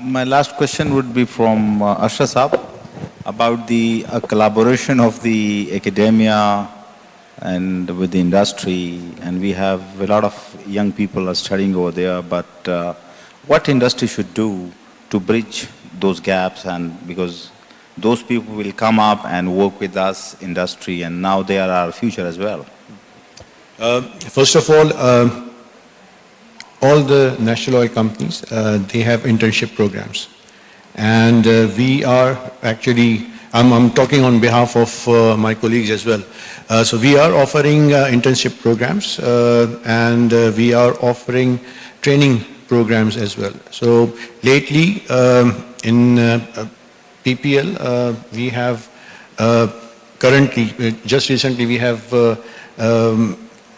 My last question would be from Ashraf Saab about the collaboration of the academia and with the industry. And we have a lot of young people are studying over there, but what industry should do to bridge those gaps? And because those people will come up and work with us, industry, and now they are our future as well. First of all the national oil companies, they have internship programs. And we are actually, I'm talking on behalf of my colleagues as well. So we are offering internship programs and we are offering training programs as well. So lately in PPL, we have currently, just recently, we have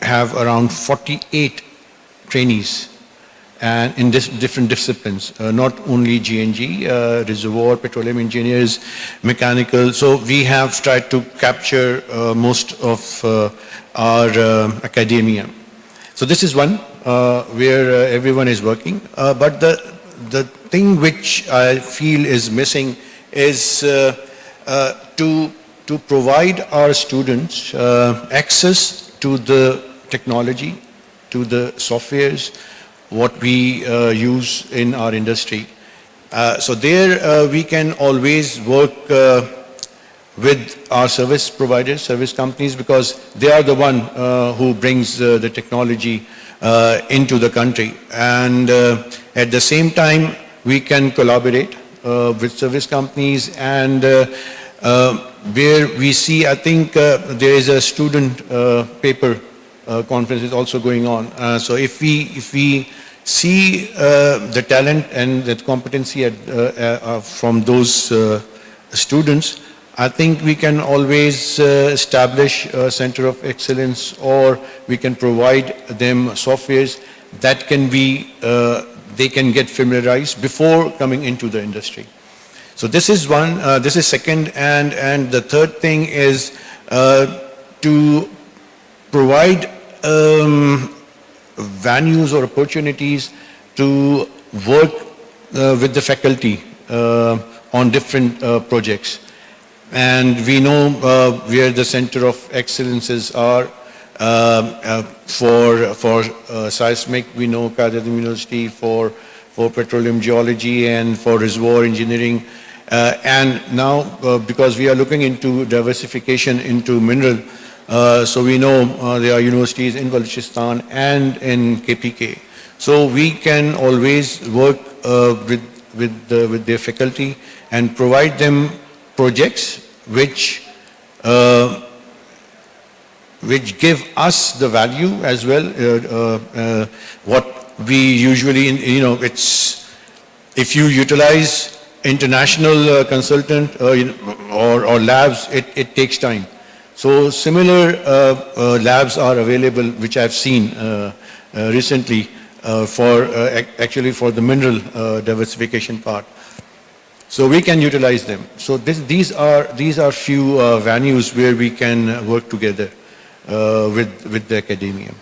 around 48 trainees and in different disciplines, not only GNG, reservoir, petroleum engineers, mechanical. So we have tried to capture most of our academia. So this is one where everyone is working. But the thing which I feel is missing is to provide our students access to the technology, to the softwares, what we use in our industry. So there we can always work with our service providers, service companies, because they are the one who brings the technology into the country. And at the same time, we can collaborate with service companies and where we see, I think there is a student paper conference is also going on. So if we see the talent and the competency from those students, I think we can always establish a center of excellence, or we can provide them softwares that can be, they can get familiarized before coming into the industry. So this is one, this is second, and the third thing is to provide venues or opportunities to work with the faculty on different projects. And we know where the center of excellences are for seismic. We know Qadir University for petroleum geology and for reservoir engineering. And now because we are looking into diversification into mineral, so we know there are universities in Balochistan and in KPK. So we can always work with their faculty and provide them projects which give us the value as well. What we usually, it's if you utilize international consultant or labs, it takes time. So similar labs are available, which I've seen recently actually for the mineral diversification part. So we can utilize them. So these are few venues where we can work together with the academia.